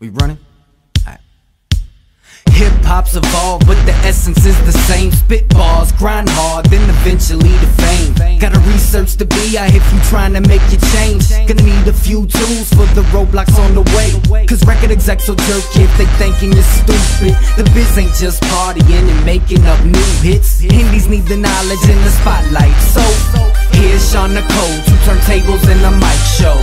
We running? Alright. Hip-hop's evolved, but the essence is the same. Spit bars, grind hard, then eventually to fame. Gotta research the BI if you trying to make it change. Gonna need a few tools for the roadblocks on the way. Cause record execs will jerk if they thinking you're stupid. The biz ain't just partying and making up new hits. Indies need the knowledge and the spotlight. So, here's Shaun Nicole, 2 turntables and a mic show.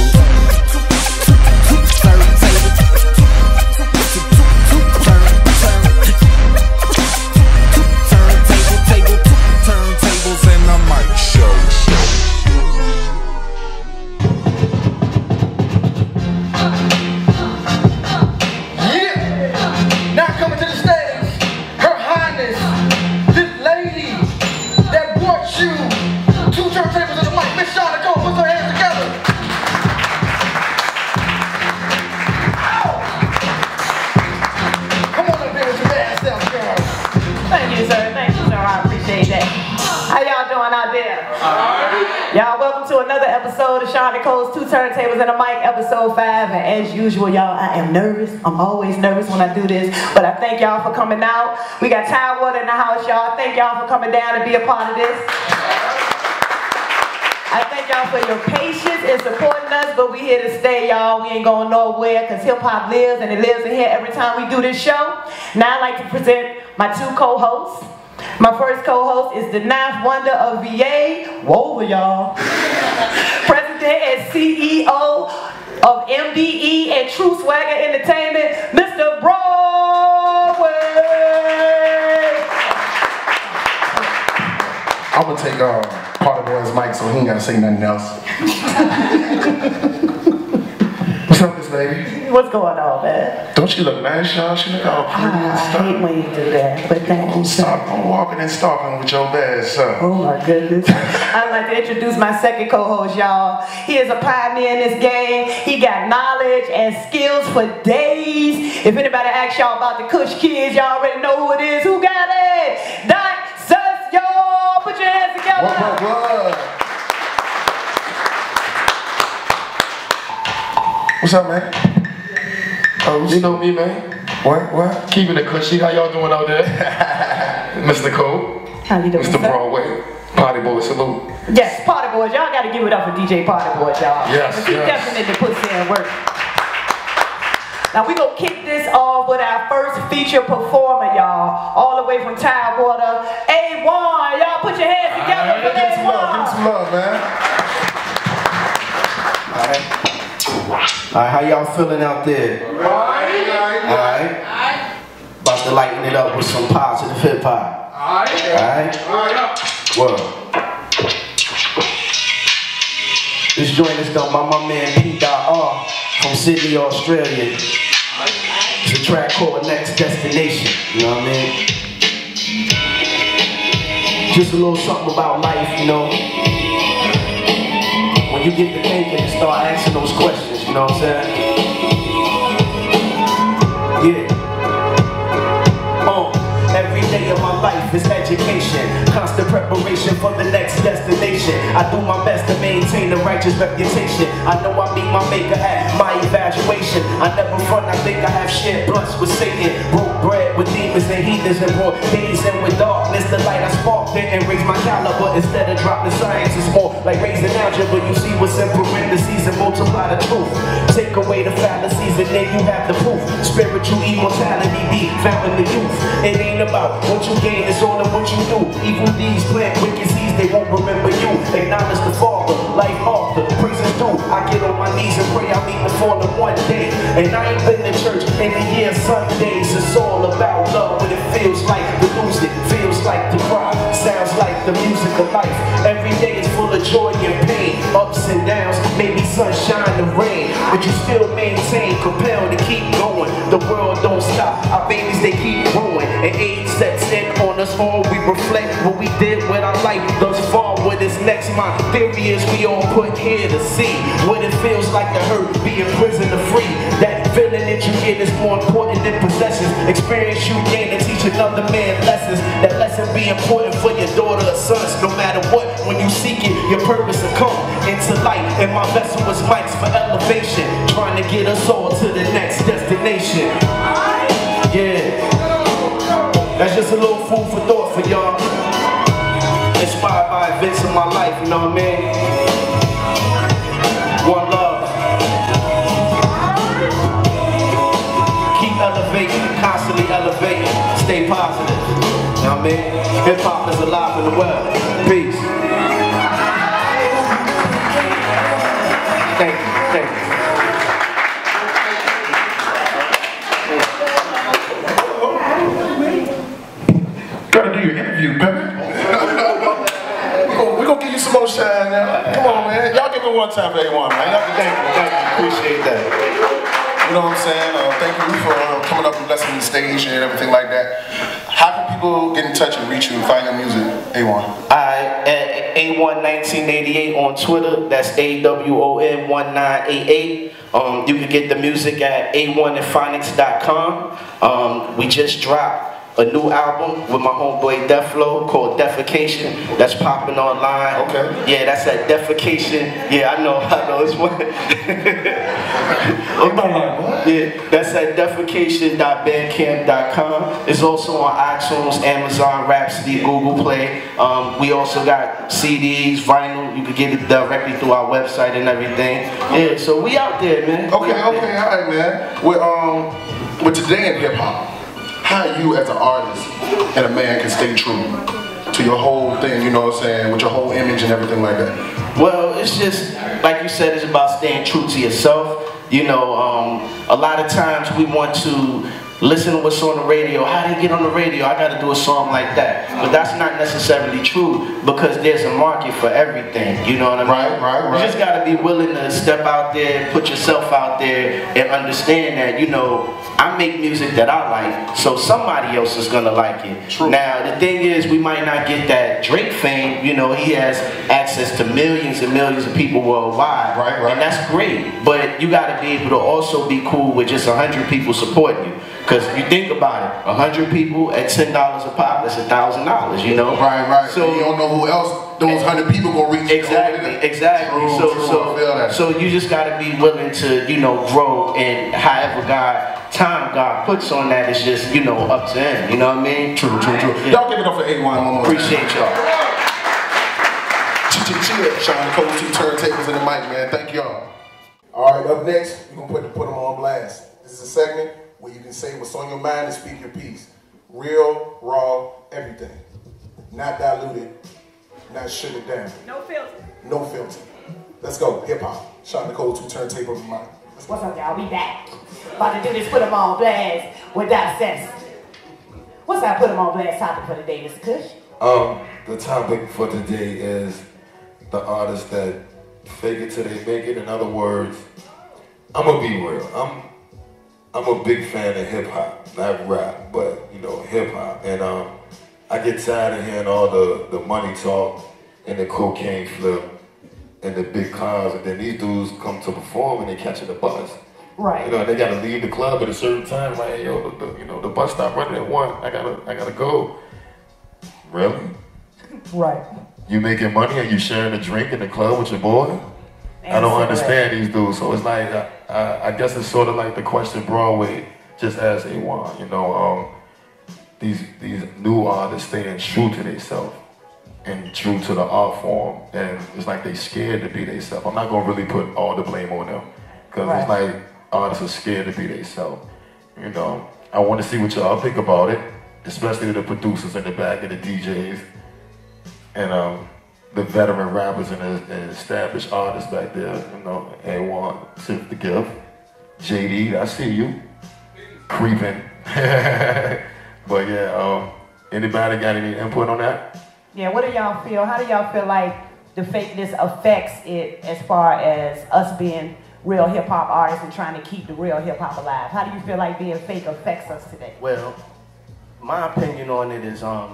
Y'all, welcome to another episode of Shaun Nicole's 2 Turntables and a Mic, episode 5. And as usual, y'all, I am nervous. I'm always nervous when I do this, but I thank y'all for coming out. We got Tidewater in the house, y'all. Thank y'all for coming down to be a part of this. I thank y'all for your patience and supporting us, but we here to stay, y'all. We ain't going nowhere because hip-hop lives, and it lives in here every time we do this show. Now I'd like to present my 2 co-hosts. My first co-host is the 9th wonder of VA, whoa y'all, President and CEO of MDE and True Swagger Entertainment, Mr. Broadway. I'm gonna take Partyboizz mic so he ain't gotta say nothing else. What's up, Miss Lady? What's going on, man? Don't you look nice, y'all? She look all pretty and stuff. I hate when you do that, but thank you. I'm walking and stalking with your bad son. Oh my goodness. I'd like to introduce my second co-host, y'all. He is a pioneer in this game. He got knowledge and skills for days. If anybody asks y'all about the Kush Kids, y'all already know who it is. Who got it? Cess, y'all. Put your hands together. What? What's up, man? Oh, you know me, man. What? Keeping it cushy. How y'all doing out there? Mr. Nicole. How you doing, Mr. Broadway. Partyboizz, salute. Yes, Partyboizz. Y'all got to give it up for DJ Partyboizz, y'all. Yes, he definitely puts in work. Now we gonna kick this off with our first feature performer, y'all. All the way from Tidewater. Awon. Y'all put your hands together for Give some love, Awon. give some love, man. Alright, how y'all feeling out there? Alright. About to lighten it up with some positive hip hop. Alright. Well, this joint is done by my man P.R. from Sydney, Australia. It's a track called Next Destination. You know what I mean? Just a little something about life, you know. When you get to thinking and start asking those questions, you know what I'm saying? Yeah. Every day of my life is education, constant preparation for the next destination. I do my best to maintain a righteous reputation. I know I meet my maker at my evaluation. I never front, I think I have shared blunts with Satan. Broke bread with demons and heathens and brought days in with darkness. The light I sparked didn't raise my caliber. Instead of dropping science, it's more like raising algebra. You see what's in parentheses and multiply the truth. Take away the fallacies and then you have the proof. Spiritual immortality be found in the youth. It ain't about what you gain, it's all in what you do. Evil deeds plant wicked seeds, they won't remember you. Acknowledge the Father, life after, praise is due. I get on my knees and pray I meet the fallen one day. And I ain't been to church in a year, Sundays. It's all about love, what it feels like to lose it, feels like to cry, sounds like the music of life. Every day is full of joy and pain, ups and downs, maybe sunshine and rain, but you still maintain, compelled to keep going. The world don't stop, our babies they keep growing, and age sets in on us all. We reflect what we did with our life thus far. What is next? My theory is we all put here to see what it feels like to hurt, be in prison or free. That feeling that you get is more important than possessions. Experience you gain to teach another man lessons. That lesson be important for your daughter or sons. No matter what, when you seek it, your purpose will come into light. And my vessel was mics for elevation, trying to get us all to the next destination. You know what I mean? One love. Keep elevating, constantly elevating. Stay positive. You know what I mean? Hip hop is alive in the world. Peace. Thank you. Thank you. Gotta do your interview, baby. We're gonna give you some more shine now. Come on, man. Y'all give me one time for everyone, man. Y'all Thank you. Appreciate that. You know what I'm saying? Thank you for coming up and blessing the stage and everything like that. How can people get in touch and reach you and find your music, Awon? At Awon1988 on Twitter. That's AWON1988. You can get the music at awoninphonics.com. We just dropped a new album with my homeboy Deflo called Defecation. That's popping online. Okay. Yeah, that's at Defecation. Yeah, I know it's one. Yeah, that's at defecation.bandcamp.com. It's also on iTunes, Amazon, Rhapsody, Google Play. We also got CDs, vinyl. You can get it directly through our website and everything. Yeah, so we out there, man. Okay, all right, man. With today in hip hop, how you as an artist and a man can stay true to your whole thing, you know what I'm saying, with your whole image and everything like that? Well, it's just, like you said, it's about staying true to yourself. You know, a lot of times we want to listen to what's on the radio. How do you get on the radio? I got to do a song like that. But that's not necessarily true because there's a market for everything. You know what I mean? Right. You just got to be willing to step out there, put yourself out there, and understand that, you know, I make music that I like, so somebody else is going to like it. True. Now, the thing is, we might not get that Drake fame. You know, he has access to millions and millions of people worldwide. Right. And that's great. But you got to be able to also be cool with just 100 people supporting you. Because if you think about it, 100 people at $10 a pop, that's $1,000, you know? Right. So you don't know who else those 100 people gonna reach. Exactly. So you just gotta be willing to, you know, grow, and however God puts on that is just, you know, up to him. You know what I mean? True. Yeah. Y'all give it up for Awon one more time. Appreciate y'all. Cheers, Shaun Nicole, 2 turntables in the mic, man. Thank y'all. All right, up next, we're gonna put them on blast. This is a segment where you can say what's on your mind and speak your piece. Real, raw, everything. Not diluted, not sugared down. No filter. No filter. Let's go, hip hop. Shaun Nicole, 2 turntables in the mic. What's up, y'all? We back. About to do this put them on blast without Cess. What's our put them on blast topic for today, Mr. Kush? The topic for today is the artists that fake it till they make it. In other words, I'm gonna be real. I'm a big fan of hip hop, not rap, but you know, hip hop. And I get tired of hearing all the money talk and the cocaine flip and the big cars, and then these dudes come to perform and they catching the bus. Right. You know, they gotta leave the club at a certain time. Like, hey, yo, the bus stop running at 1. I gotta go. Really? Right. You making money and you sharing a drink in the club with your boy? I don't understand these dudes. So it's like, I guess it's sort of like the question Broadway just asked Awon. You know, these new artists staying true to themselves and true to the art form, and it's like they scared to be themselves. I'm not gonna really put all the blame on them because it's like artists are scared to be themselves. You know, I want to see what y'all think about it, especially the producers in the back and the DJs and the veteran rappers and the established artists back there. You know, Awon, Tiff the Gift, JD, I see you creeping. But yeah, anybody got any input on that? Yeah, what do y'all feel? How do y'all feel like the fakeness affects it as far as us being real hip-hop artists and trying to keep the real hip-hop alive? How do you feel like being fake affects us today? Well, my opinion on it is, I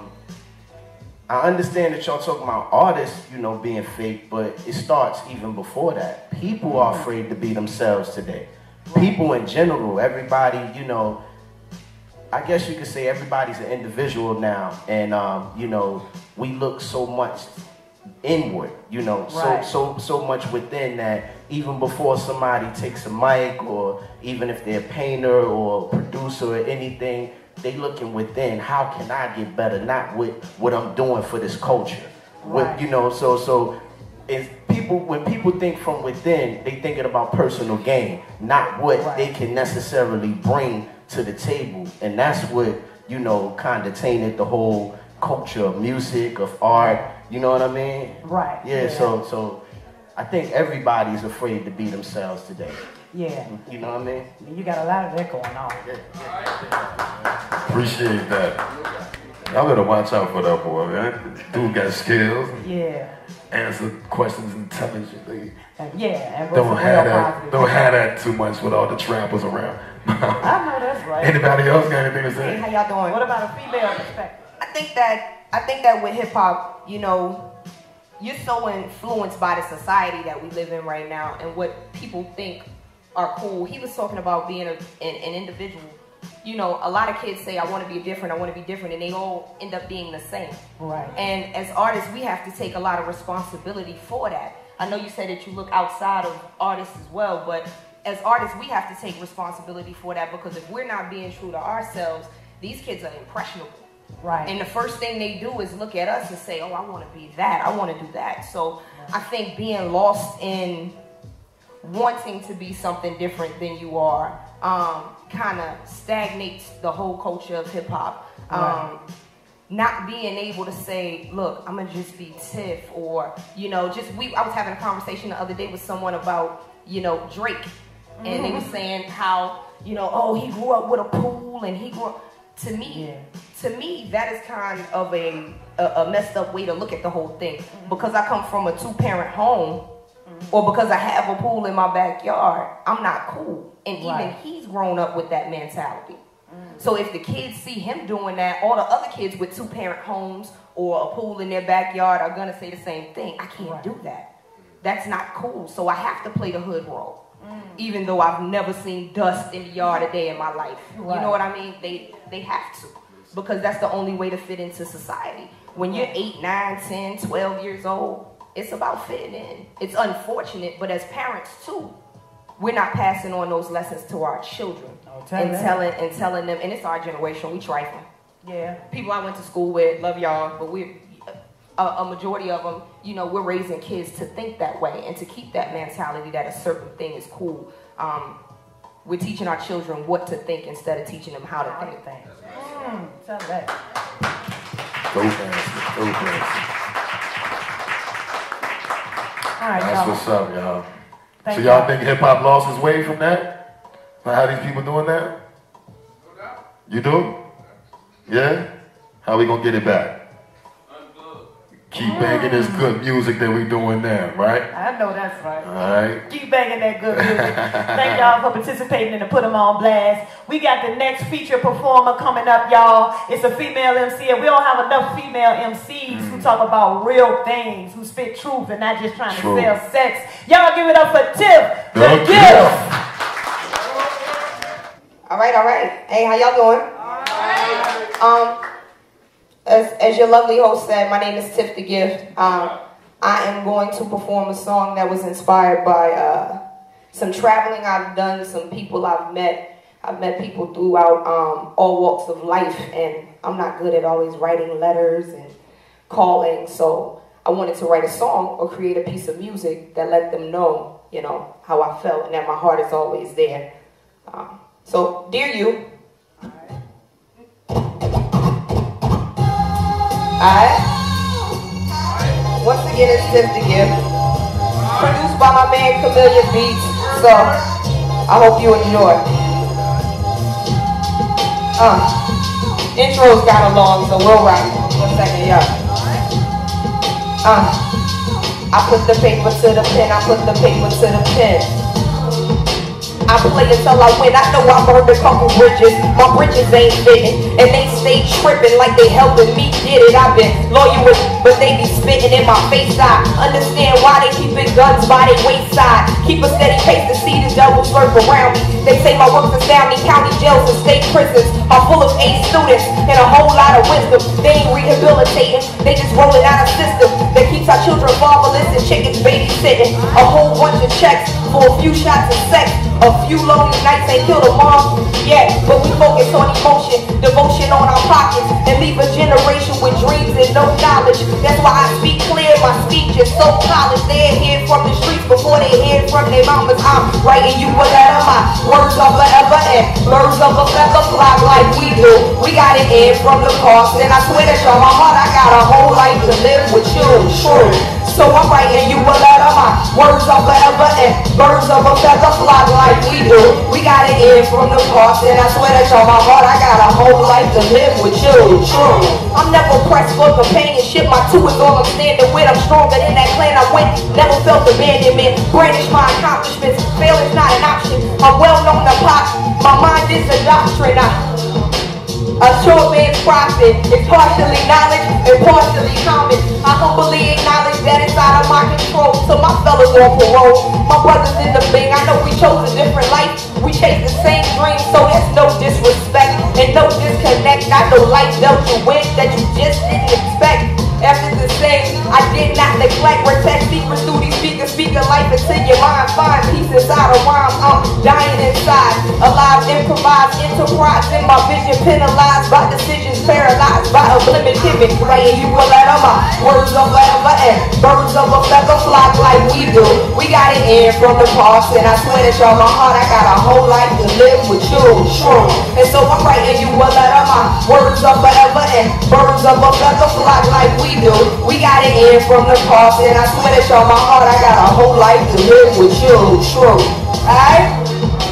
understand that y'all talking about artists, you know, being fake, but it starts even before that. People are afraid to be themselves today. People in general, everybody, you know, I guess you could say everybody's an individual now, and you know, we look so much inward, you know, so much within that even before somebody takes a mic, or even if they're a painter or producer or anything, they looking within. How can I get better? Not with what I'm doing for this culture. With, you know, so is when people think from within, they thinking about personal gain, not what they can necessarily bring to the table. And that's what, you know, kind of tainted the whole culture of music, of art, you know what I mean? Right. Yeah, so I think everybody's afraid to be themselves today. Yeah. You know what I mean? You got a lot of that going on. Appreciate that. Y'all better watch out for that boy, man. Dude got skills. Yeah. Answer questions intelligently. Yeah. And Don't have that too much with all the trappers around. I know that's right. Anybody else got anything to say? Hey, how y'all doing? What about a female perspective? I think that with hip hop, you know, you're so influenced by the society that we live in right now and what people think are cool. He was talking about being an individual. You know, a lot of kids say, I want to be different, and they all end up being the same. Right. And as artists, we have to take a lot of responsibility for that. I know you said that you look outside of artists as well, but as artists, we have to take responsibility for that, because if we're not being true to ourselves, these kids are impressionable. Right. And the first thing they do is look at us and say, oh, I want to be that, I want to do that. So I think being lost in wanting to be something different than you are kind of stagnates the whole culture of hip hop. Not being able to say, look, I'm gonna just be Tiff, or, you know, I was having a conversation the other day with someone about, you know, Drake, and they were saying how, you know, oh, he grew up with a pool, and he grew up. To me, that is kind of a messed up way to look at the whole thing. Because I come from a 2-parent home, or because I have a pool in my backyard, I'm not cool. And even he's grown up with that mentality. So if the kids see him doing that, all the other kids with 2-parent homes or a pool in their backyard are gonna say the same thing. I can't do that. That's not cool. So I have to play the hood role. Even though I've never seen dust in the yard a day in my life. You know what I mean? They have to. Because that's the only way to fit into society. When you're 8, 9, 10, 12 years old, it's about fitting in. It's unfortunate, but as parents too, we're not passing on those lessons to our children. And telling them, and it's our generation, we trifling. Yeah. People I went to school with, love y'all, but we're a majority of them, you know, we're raising kids to think that way and to keep that mentality that a certain thing is cool. We're teaching our children what to think instead of teaching them how to think. Tell that. All right, that's what's up, y'all. So y'all think hip hop lost its way from that? How these people doing that? You do? Yeah? How we gonna get it back? Keep banging this good music that we doing now, right? I know that's right. All right. Keep banging that good music. Thank y'all for participating in the Put 'em on Blast. We got the next feature performer coming up, y'all. It's a female MC, and we don't have enough female MCs who talk about real things, who spit truth and not just trying to sell sex. Y'all give it up for Tiff, the Gift. All right. Hey, how y'all doing? As your lovely host said, my name is Tiff the Gift. I am going to perform a song that was inspired by some traveling I've done, some people I've met. I've met people throughout all walks of life, and I'm not good at always writing letters and calling, so I wanted to write a song or create a piece of music that let them know, you know, how I felt and that my heart is always there. So, dear you. Alright. Once again, it's Tiff the Gift. Produced by my man Camel Beats. So, I hope you enjoy. Intro's kind of long, so we'll rock. 1 second, yeah. I put the paper to the pen, I put the paper to the pen. I play until I win. I know I burned a couple bridges. My bridges ain't fitting, and they stay tripping like they helping me get it. I've been loyal with, but they be spitting in my face. I understand why they keeping guns by their wayside. Keep a steady pace to see the devils lurk around me. They say my work's astounding. County jails and state prisons are full of A students and a whole lot of wisdom. They ain't rehabilitating. They just rolling out a system that keeps our children fatherless and chickens babysitting. A whole bunch of checks for a few shots of sex. A few lonely nights ain't killed a mom yet, but we focus on emotion, devotion on our pockets, and leave a generation with dreams and no knowledge. That's why I speak clear, my speech is so polished. They hear from the streets before they hear from their mamas. I'm writing you a letter, my words are forever and birds of a feather flock like we do. We got it in from the past, and I swear that y'all my heart, I got a whole life to live with you. True. So I'm writing you a letter, my words are forever and birds of a feather flock like we do. We got it in from the past, and I swear that y'all my heart, I got a whole life to live with you. True. I'm never pressed for companionship. My two is all I'm standing with. I'm stronger than that clan I went. Never felt abandonment. Brandish my accomplishments. Fail is not an option. I'm well known to pop. My mind is a doctrine. A short man's profit is partially knowledge and partially common. I humbly acknowledge that it's out of my control. So my fellas on parole, my brothers in the thing. I know we chose a different life. We chase the same dream, so there's no disrespect and no disconnect. I know life dealt you with that you just didn't expect. After the same, I did not neglect. Protect secrets through these speakers. Speaking life into your mind. Find peace inside a rhyme. I'm dying inside. Alive, improvised, enterprise. In my vision, penalized by decisions. Paralyzed by a blemish image. Writing you a letter, my words are forever and birds of a feather flock like we do. We got it in from the past, and I swear that y'all my heart, I got a whole life to live with you. True. And so I'm writing you a letter, my words are forever and birds of a feather flock like we do. We got it in from the past, and I swear that y'all my heart, I got a whole life to live with you. True. Alright?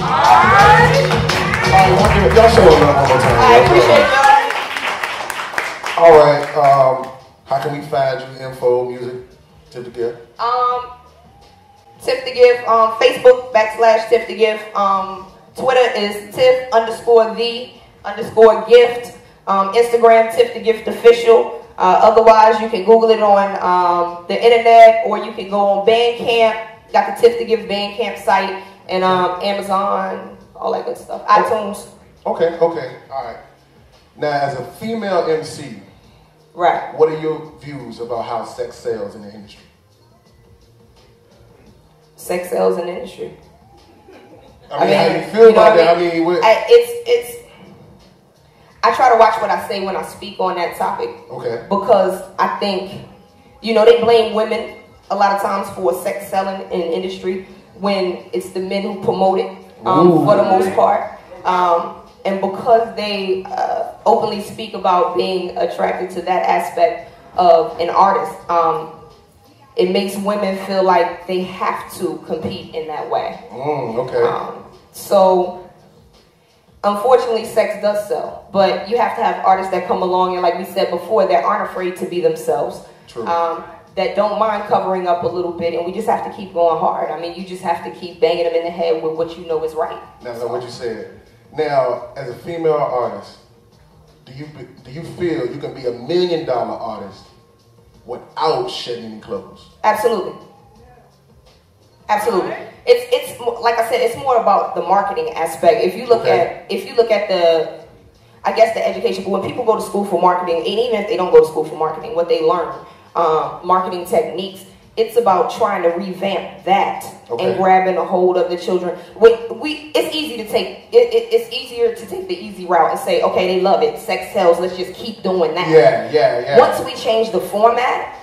Alright. Y'all show it one more time. I appreciate y'all. Alright, how can we find you? Info, music, Tiff the Gift? Tiff the Gift, Facebook /Tiff the Gift. Twitter is Tiff_the_gift. Instagram, Tiff the Gift Official. Otherwise, you can Google it on the internet, or you can go on Bandcamp. Got the Tiff the Gift Bandcamp site, and Amazon, all that good stuff. iTunes. Okay, all right. Now, as a female MC, right? What are your views about how sex sells in the industry? Sex sells in the industry. I mean, how do you feel about that? I mean, I try to watch what I say when I speak on that topic. Okay. Because I think, they blame women a lot of times for sex selling in the industry when it's the men who promote it for the most part. And because they openly speak about being attracted to that aspect of an artist, it makes women feel like they have to compete in that way. Okay. So, unfortunately, sex does sell, but you have to have artists that come along and, like we said before, that aren't afraid to be themselves. True. That don't mind covering up a little bit, and we just have to keep going hard. I mean, you just have to keep banging them in the head with what you know is right. That's what you said. Now, as a female artist, do you feel you can be $1 million artist without shedding any clothes? Absolutely. Absolutely. It's like I said, it's more about the marketing aspect. If you look at the, I guess, the education, but when people go to school for marketing, and even if they don't go to school for marketing, what they learn, marketing techniques, it's about trying to revamp that and grabbing a hold of the children. It's easy to take. It's easier to take the easy route and say, okay, they love it, sex sells, let's just keep doing that. Yeah. Once we change the format,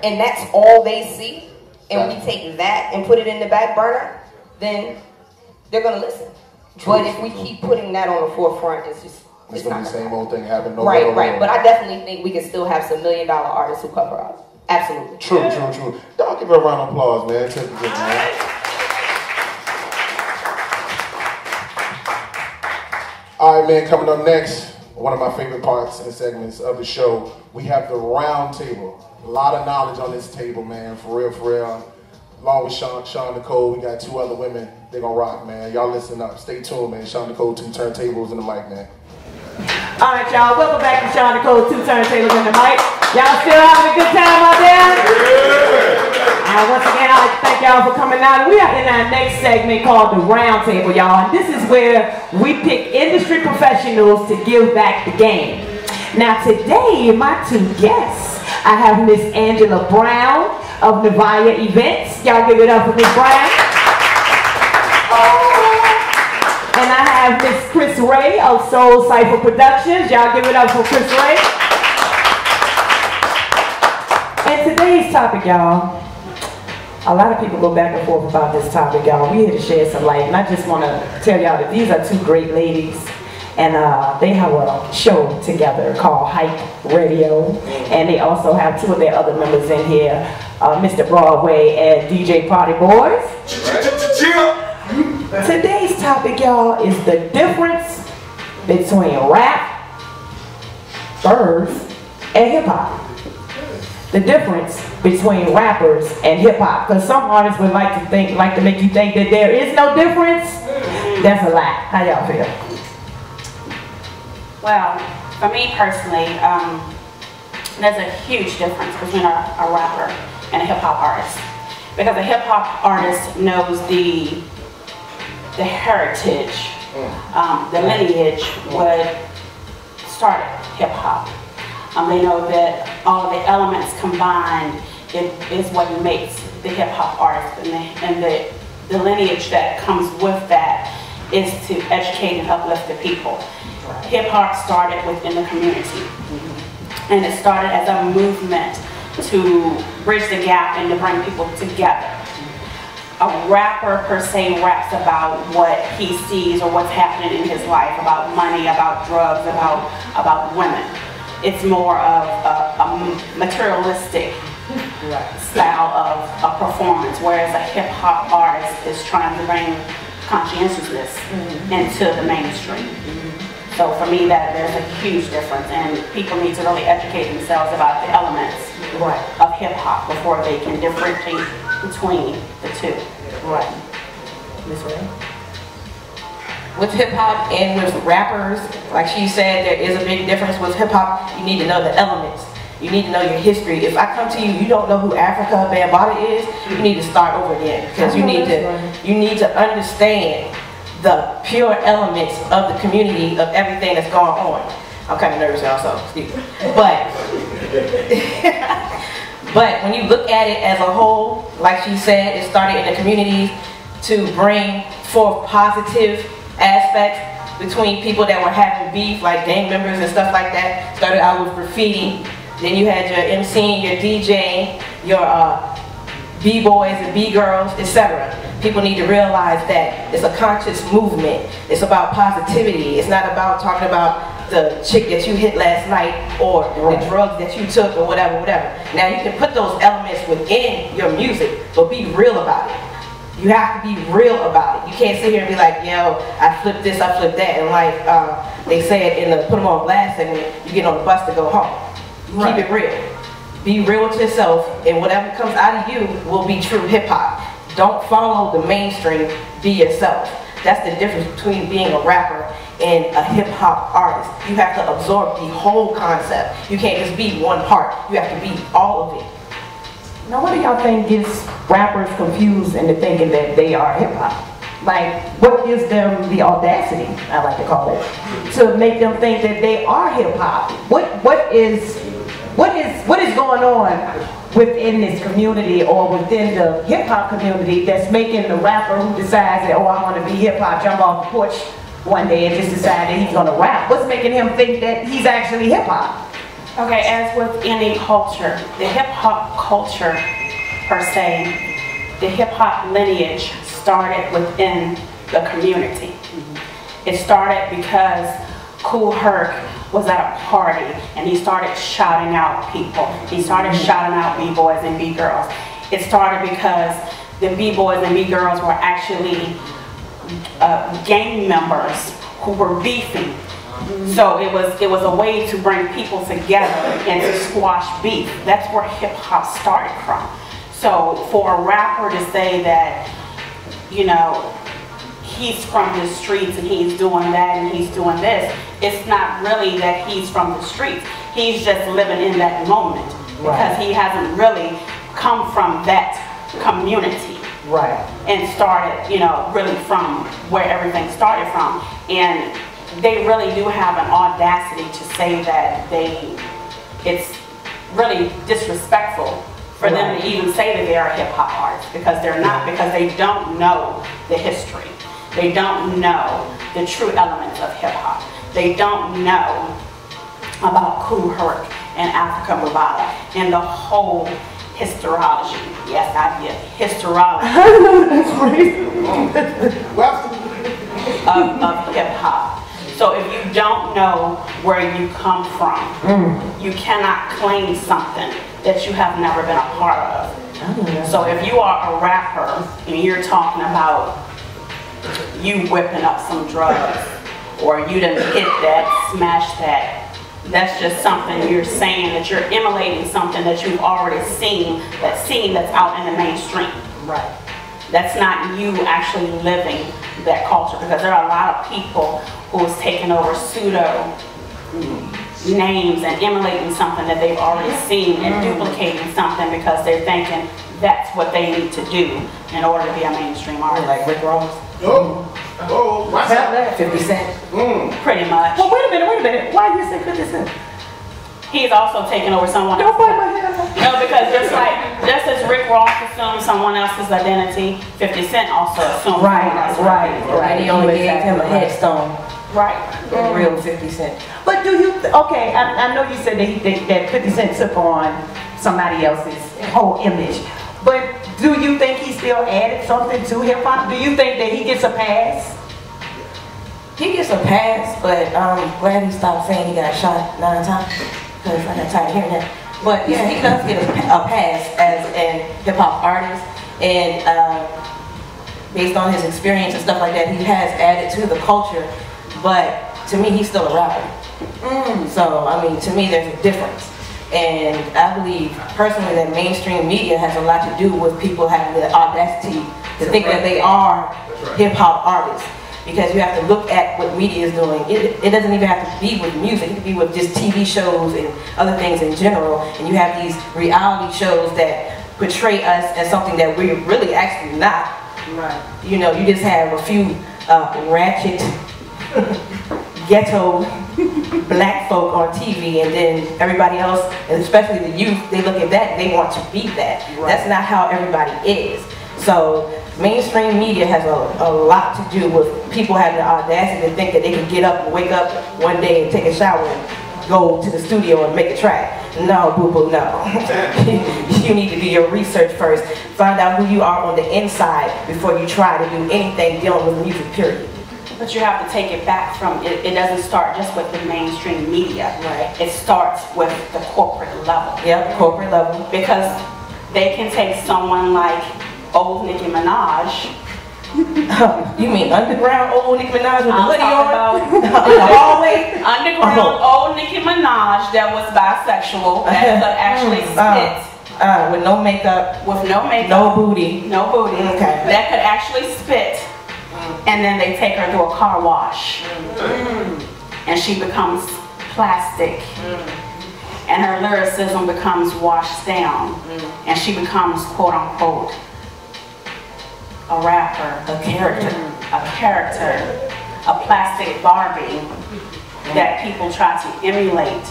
and that's all they see, and we take that and put it in the back burner, then they're gonna listen. But if we keep putting that on the forefront, it's gonna be the same old thing happen. Right. But I definitely think we can still have some $1 million artists who cover up. Absolutely. True. Y'all give her a round of applause, man. Tiff the Gift, man. All right, man, coming up next, one of my favorite parts and segments of the show, we have the round table. A lot of knowledge on this table, man, for real. Along with Shaun Nicole, we got 2 other women. They're gonna rock, man. Y'all listen up. Stay tuned, man. Shaun Nicole, 2 turntables and the mic, man. All right, y'all. Welcome back to Shaun Nicole, 2 turntables and the mic. Y'all still having a good time out there? Yeah. Once again, I'd like to thank y'all for coming out. We are in our next segment called the round table, y'all. And this is where we pick industry professionals to give back the game. Now today, my 2 guests, I have Miss Angela Brown of Nevada Events. Y'all give it up for Miss Brown. And I have Miss Chris Ray of Cyphe Prodactions. Y'all give it up for Chris Ray. And today's topic, y'all, a lot of people go back and forth about this topic, y'all. We here to shed some light, and I just want to tell y'all that these are two great ladies, and they have a show together called Hype Radio, and they also have two of their other members in here, Mr. Broadway and DJ Partyboizz. Today's topic, y'all, is the difference between rap, verse, and hip-hop. The difference between rappers and hip-hop. Because some artists would like to make you think that there is no difference. That's a lie. How y'all feel? Well, for me personally, there's a huge difference between a rapper and a hip-hop artist. Because a hip-hop artist knows the heritage, the lineage, what started hip-hop. They know that all of the elements combined is what makes the hip-hop artist, and the lineage that comes with that is to educate and uplift the people. Hip-hop started within the community, and it started as a movement to bridge the gap and to bring people together. A rapper per se raps about what he sees or what's happening in his life, about money, about drugs, about women. It's more of a materialistic style of a performance, whereas a hip-hop artist is trying to bring conscientiousness into the mainstream. So for me, there's a huge difference, and people need to really educate themselves about the elements of hip-hop before they can differentiate between the two. Right. Ms. Ray? With hip-hop and with rappers, like she said, there is a big difference. With hip-hop, you need to know the elements. You need to know your history. If I come to you, you don't know who Africa Bambaataa is, you need to start over again. Because you need to understand the pure elements of the community, of everything that's going on. I'm kind of nervous, y'all, so excuse me. But when you look at it as a whole, like she said, it started in the communities to bring forth positive aspects between people that were having beef, like gang members and stuff like that. Started out with graffiti, then you had your MCing, your DJing, your B-boys and B-girls, etc. People need to realize that it's a conscious movement. It's about positivity. It's not about talking about the chick that you hit last night or the drugs that you took or whatever. Now you can put those elements within your music, but be real about it. You have to be real about it. You can't sit here and be like, yo, I flipped this, I flipped that, and like they said in the Put 'em on Blast segment, you get on the bus to go home. Keep it real. Be real with yourself, and whatever comes out of you will be true hip-hop. Don't follow the mainstream, be yourself. That's the difference between being a rapper and a hip-hop artist. You have to absorb the whole concept. You can't just be one part. You have to be all of it. Now, what do y'all think gets rappers confused into thinking that they are hip-hop? Like, what gives them the audacity, I like to call it, to make them think that they are hip-hop? What is going on within this community or within the hip-hop community that's making the rapper who decides that, oh, I want to be hip-hop, jump off the porch one day and just decide that he's going to rap? What's making him think that he's actually hip-hop? Okay, as with any culture, the hip-hop culture per se, the hip-hop lineage started within the community. It started because Kool Herc was at a party and he started shouting out people. He started shouting out B-boys and B-girls. It started because the B-boys and B-girls were actually gang members who were beefing. So it was a way to bring people together and to squash beef. That's where hip hop started from. So for a rapper to say that, you know, he's from the streets and he's doing that and he's doing this, it's not really that he's from the streets. He's just living in that moment because he hasn't really come from that community. And started, you know, really from where everything started from. And they really do have an audacity to say that it's really disrespectful for them to even say that they are a hip-hop artist, because they're not, because they don't know the history. They don't know the true elements of hip-hop. They don't know about Kool Herc and Africa Bravada, and the whole historiology. Yes, I did. Historiology. of hip hop. So if you don't know where you come from, you cannot claim something that you have never been a part of. So if you are a rapper and you're talking about you whipping up some drugs, or you done hit that, smash that, that's just something you're saying, that you're emulating something that you've already seen that's out in the mainstream. Right. That's not you actually living that culture, because there are a lot of people who's taking over pseudo names and emulating something that they've already seen and duplicating something because they're thinking that's what they need to do in order to be a mainstream artist. Like Rick Ross. What's that? 50 Cent. Pretty much. Well, wait a minute. Why do you say 50 Cent? He's also taking over someone else. No, because just as Rick Ross assumed someone else's identity, 50 Cent also assumed Right. And he only gave him a headstone. Right. The real 50 Cent. But do you, okay, I know you said that 50 Cent took on somebody else's whole image, but do you think he still added something to hip hop? Do you think that he gets a pass? He gets a pass, but I'm glad he stopped saying he got shot 9 times, because I got tired of hearing that. But yeah, he does get a pass as a hip hop artist, and based on his experience and stuff like that, he has added to the culture. But to me, he's still a rapper. So I mean, to me, there's a difference. And I believe personally that mainstream media has a lot to do with people having the audacity to think that they are hip hop artists. Because you have to look at what media is doing. It doesn't even have to be with music. It could be with just TV shows and other things in general. And you have these reality shows that portray us as something that we're really actually not. Right. You know, you just have a few ratchet, ghetto black folk on TV, and then everybody else, and especially the youth, they look at that and they want to be that. Right. That's not how everybody is. So mainstream media has a lot to do with people having the audacity to think that they can get up and wake up one day and take a shower and go to the studio and make a track. No, boo-boo, no. You need to do your research first. Find out who you are on the inside before you try to do anything dealing with music, period. But you have to take it back from, it doesn't start just with the mainstream media. Right. It starts with the corporate level. Yep, corporate level. Because they can take someone like old Nicki Minaj. You mean underground old Nicki Minaj with the hoodie on? In the hallway? Underground old Nicki Minaj that was bisexual, that could actually spit. With no makeup. With no makeup. No booty. No booty. Okay. That could actually spit. And then they take her to a car wash. And she becomes plastic. And her lyricism becomes washed down. And she becomes, quote unquote, a rapper, a character, a plastic Barbie that people try to emulate,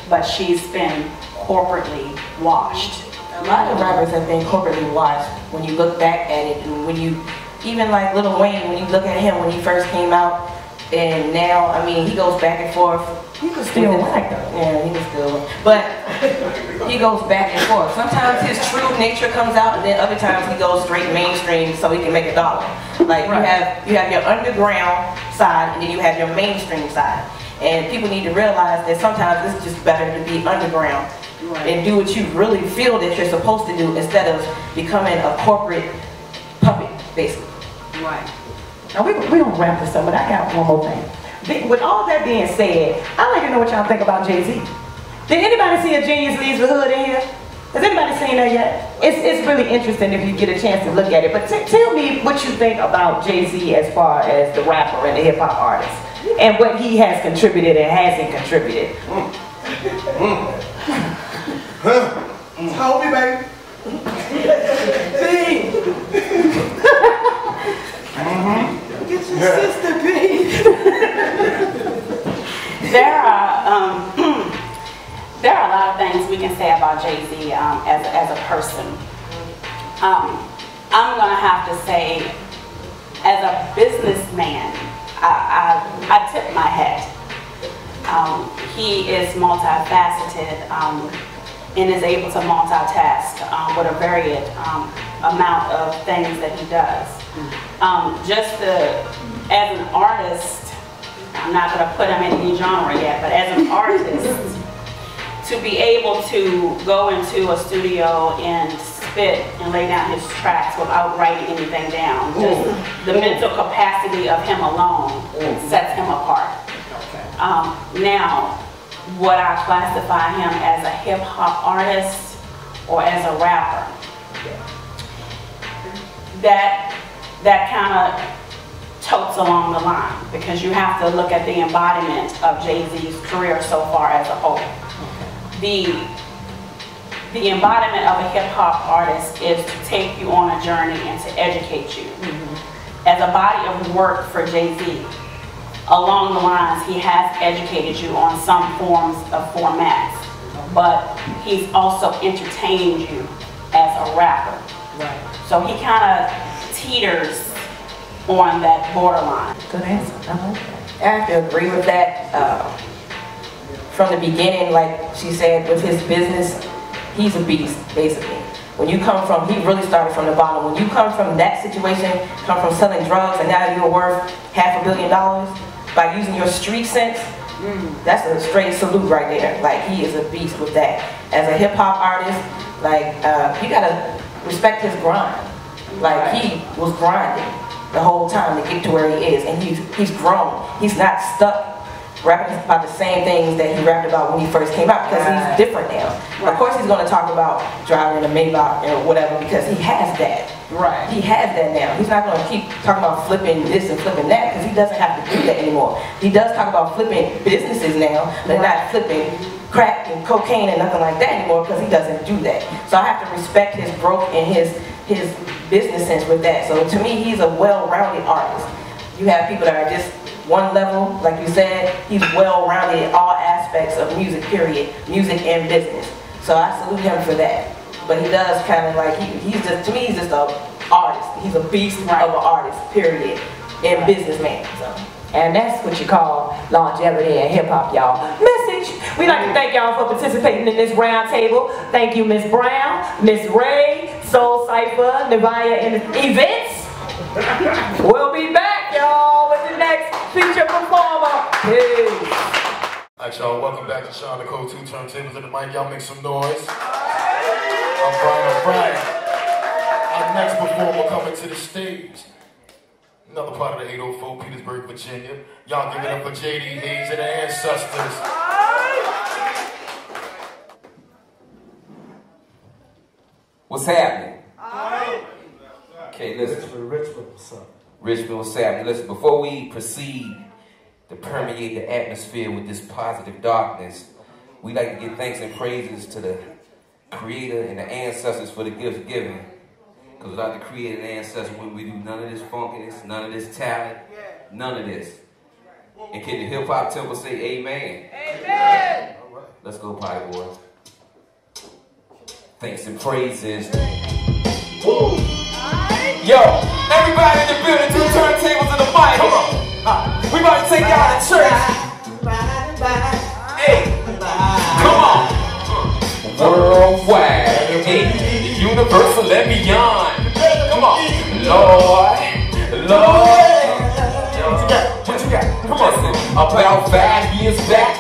but she's been corporately washed. A lot of rappers have been corporately washed when you look back at it, and when you, even like Lil Wayne, when you look at him when he first came out, and now, I mean, he goes back and forth. He was still white though. Yeah, he was still, but he goes back and forth. Sometimes his true nature comes out, and then other times he goes straight mainstream so he can make $1. Like you have your underground side, and then you have your mainstream side. And people need to realize that sometimes it's just better to be underground and do what you really feel that you're supposed to do instead of becoming a corporate puppet, basically. Right. Now we're gonna wrap this up, but I got one more thing. With all that being said, I'd like to know what y'all think about Jay-Z. Did anybody see A Genius Leaves the Hood in here? Has anybody seen that yet? It's really interesting if you get a chance to look at it. But tell me what you think about Jay-Z as far as the rapper and the hip hop artist, and what he has contributed and hasn't contributed. Hold me, baby. Get your sister, baby. There are a lot of things we can say about Jay-Z as a person. I'm gonna have to say, as a businessman, I tip my hat. he is multifaceted and is able to multitask with a varied amount of things that he does. As an artist, I'm not going to put him in any genre yet, but as an artist, to be able to go into a studio and spit and lay down his tracks without writing anything down, just the mental capacity of him alone sets him apart. Now, would I classify him as a hip-hop artist or as a rapper? That kind of totes along the line, because you have to look at the embodiment of Jay-Z's career so far as a whole. The embodiment of a hip-hop artist is to take you on a journey and to educate you. As a body of work for Jay-Z, along the lines, he has educated you on some forms of formats, but he's also entertained you as a rapper. So he kind of teeters on that borderline. Good answer. I have to agree with that. From the beginning, like she said, with his business, he's a beast, basically. When you come from, he really started from the bottom. When you come from that situation, come from selling drugs, and now you're worth $500 million by using your street sense, that's a straight salute right there. Like, he is a beast with that. As a hip hop artist, like, you gotta respect his grind. Like, he was grinding the whole time to get to where he is, and he's grown. He's not stuck rapping about the same things that he rapped about when he first came out, because he's different now. Of course he's going to talk about driving a Maybach or whatever, because he has that. He has that now. He's not going to keep talking about flipping this and flipping that, because he doesn't have to do that anymore. He does talk about flipping businesses now, but not flipping crack and cocaine and nothing like that anymore, because he doesn't do that. So I have to respect his growth and his business sense with that. So to me, he's a well-rounded artist. You have people that are just one level, like you said. He's well-rounded in all aspects of music, period, music and business. So I salute him for that. But he does kind of like, he's just, to me, he's just an artist. He's a beast of an artist, period, and businessman. So. And that's what you call longevity in hip-hop, y'all. Message. We'd like to thank y'all for participating in this round table. Thank you, Miss Brown, Miss Ray, Soul Cypher, Nevia, and events. We'll be back, y'all, with the next feature performer. Peace. Alright, y'all, welcome back to Shaun Nicole, 2 Turntables in the mic. Y'all make some noise. Alright. Our next performer coming to the stage. Another part of the 804, Petersburg, Virginia. Y'all give it up for J.D. Hayes and the Ancestors. What's happening? Okay, listen. Richmond, what's up? Richmond, what's happening? Listen, before we proceed to permeate the atmosphere with this positive darkness, we like to give thanks and praises to the Creator and the ancestors for the gifts given. Because without the Creator and the ancestors, we would do none of this funkiness, none of this talent, none of this. And can the hip-hop temple say amen? Amen! Let's go, Partyboizz. Thanks and praises. Woo! Yo, everybody in the building, 2 turntables in the mic. Come on. We about to take y'all to church. Hey, come on. Worldwide, hey, universal and beyond. Come on. Lord. What you got? Come on, sis. About 5 years back,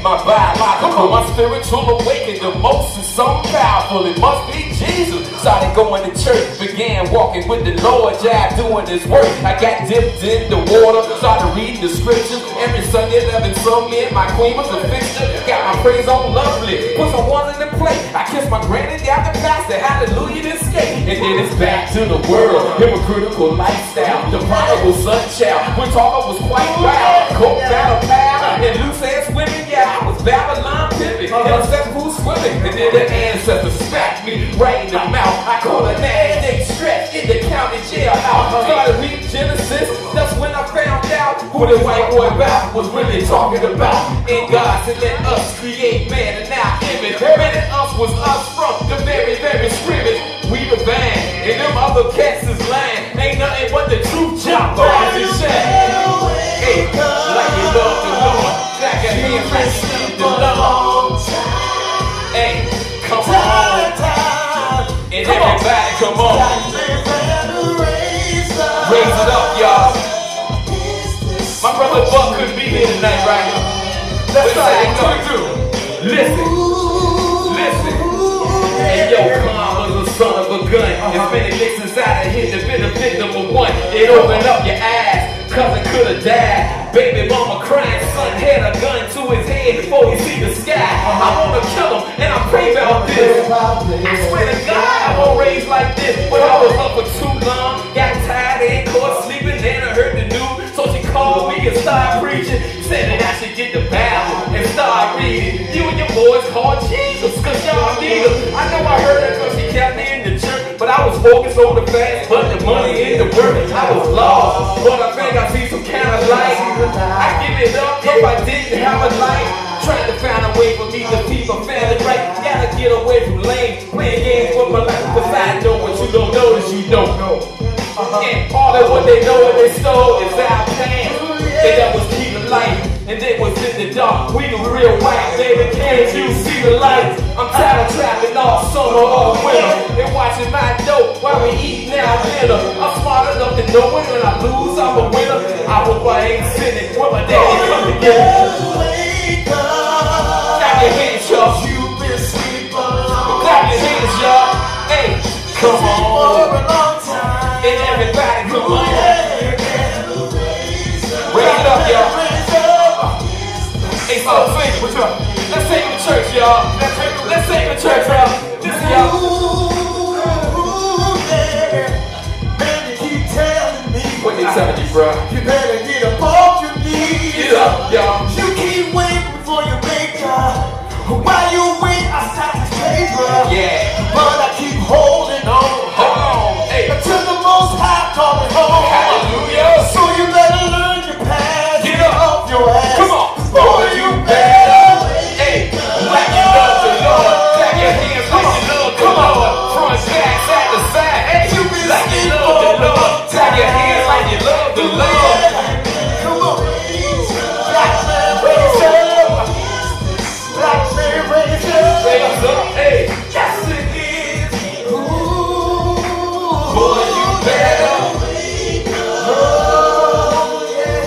my biological, my spiritual awakened the most is something powerful. It must be Jesus. Started going to church, began walking with the Lord, jive doing his work. I got dipped in the water, started reading the scriptures. Every Sunday, 11 some men, my queen was a fixture. Got my praise on lovely, put some ones in the plate. I kissed my granny, got the pastor, hallelujah, this skate. And then it's back to the world, hypocritical lifestyle. The prodigal son child, when talking was quite wild. Coke battle pal, and loose ass women. Yeah, I was Babylon pimping, ancestral swimming, and then the ancestors smacked me right in the mouth. I called a nasty stretch in the county jailhouse. Started reading Genesis, that's when I found out who the white boy Bob was really talking about. And God said let us create man in our image. Man in us was us from the very, very scrimmage. We the band, and them other cats is lying. Ain't nothing but the truth jump rise and shine. Hey, like you love the Lord. Clap your hands, let's see the Come on. Raise it up, y'all. My brother Buck couldn't be here tonight, right? Let's do. Listen. And yo, Khan was a son of a gun. As many licks inside of him to be the victim of one. It opened up your eyes. Cousin could have died. Baby mama crying. Son had a gun to his head before he see the sky. I wanna kill him and I pray about this. I swear to God I won't raise like this. But I was up for too long. Got tired, ain't caught sleeping. Then I heard the news. So she called me and started preaching. Said that I should get the Bible and start reading. You and your boys called Jesus, cause y'all need him. I know I heard her cause she kept me in the church. But I was focused on the fast, but the money in the work. I was lost, but I think I see some kind of light. I give it up if I didn't have a light. Trying to find a way for me to keep my family right. Gotta get away from lame, playing games with my life. Cause I know what you don't know that you don't know. And all that what they know and they stole is our pain. And that was keeping light, and they was in the dark. We the real white, baby, can't you see the light? I'm tired of trapping all summer, all winter, and watching my dope while we eat now dinner. I'm smart enough to know when I lose, I'm a winner. I hope I ain't sinning when my daddy come together. Clap your hands, y'all. You've been sleeping. Clap your hands, y'all. Hey, come on. And everybody, come on. Raise it up, y'all. Hey, so sing. What's up? Let's sing in the church, y'all. Let's sing in the church, y'all. Listen, y'all. Man, you keep telling me. What they telling you, bro? You better get up off your knees. Get up, y'all. You keep waiting for your maker. While you wait, I start to favor. Yeah. But I keep holding on. Hold on. Hey. Until the Most High call it home. Hallelujah. So you better learn your path. Get up. Your ass. Come on. Boy, you better. Hey, like you love the Lord. Clap your hands like you love the Lord. Front, back, side to side. Hey, you be like you love the Lord. Clap your hands like you love the Lord. Come on. Black man, raise up. Black man, raise up. Raise up, hey. Yes, it is. Ooh. Boy, you better.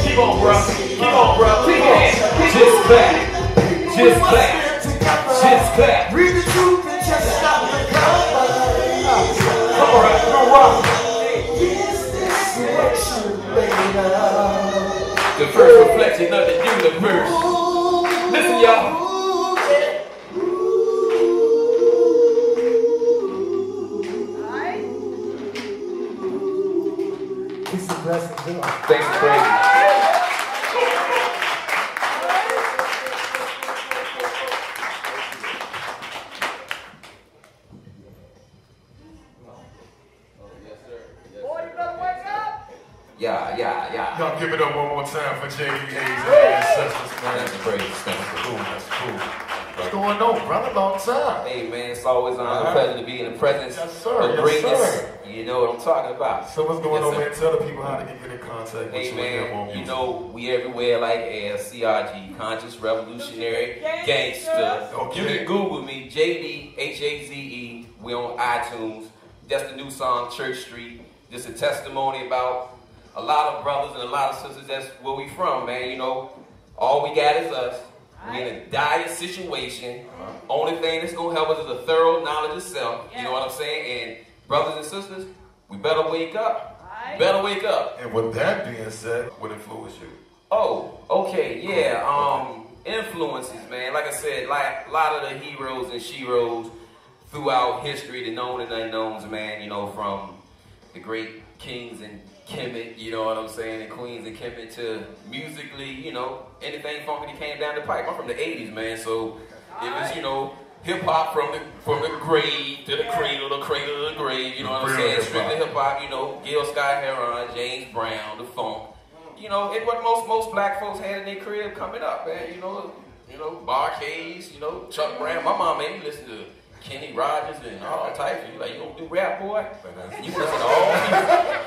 Keep on, bro. Keep on, bro. Keep your hands. Just clap. Just clap. Just clap. Read the truth and just stop the color. Come on, right. Come on. Is this what you made of? The first reflection of the universe. Listen, y'all. Peace and blessings. Thanks for praying. Yeah. Y'all give it up one more time for JD Hayes and ancestors, man. That's crazy. That's Cool, that's cool. What's going on, brother? Long time. Hey, man, it's always an honor, pleasure to be in the presence Yes, of greatness. sir. You know what I'm talking about. So what's going Yes, on, sir. man? Tell the people how to get in contact with Hey, you and them on man, you music. know, we everywhere like as CRG, Conscious Revolutionary Gangster. Okay. You can Google me, JDHAZE. We on iTunes. That's the new song, Church Street. Just a testimony about a lot of brothers and a lot of sisters. That's where we from, man. You know, all we got is us. We in a dire situation. Only thing that's gonna help us is a thorough knowledge of self. You know what I'm saying? And brothers and sisters, we better wake up. Better wake up. And with that being said, what influenced you? Oh, okay, yeah. Influences, man. Like I said, like a lot of the heroes and sheroes throughout history, the known and unknowns, man. You know, from the great kings and Kemet, you know what I'm saying, and queens and Kemet to musically, you know, anything funky that came down the pipe. I'm from the 80s, man, so it was, you know, hip-hop from the grave to the cradle to the grave, you know what I'm saying, strictly hip-hop, you know, Gil Scott-Heron, James Brown, the funk, you know, it's what most black folks had in their crib coming up, man, you know, Barcades, you know, Chuck Brown. My mom made me listen to Kenny Rogers and all types. You like, you gonna do rap, boy? You listen to all these.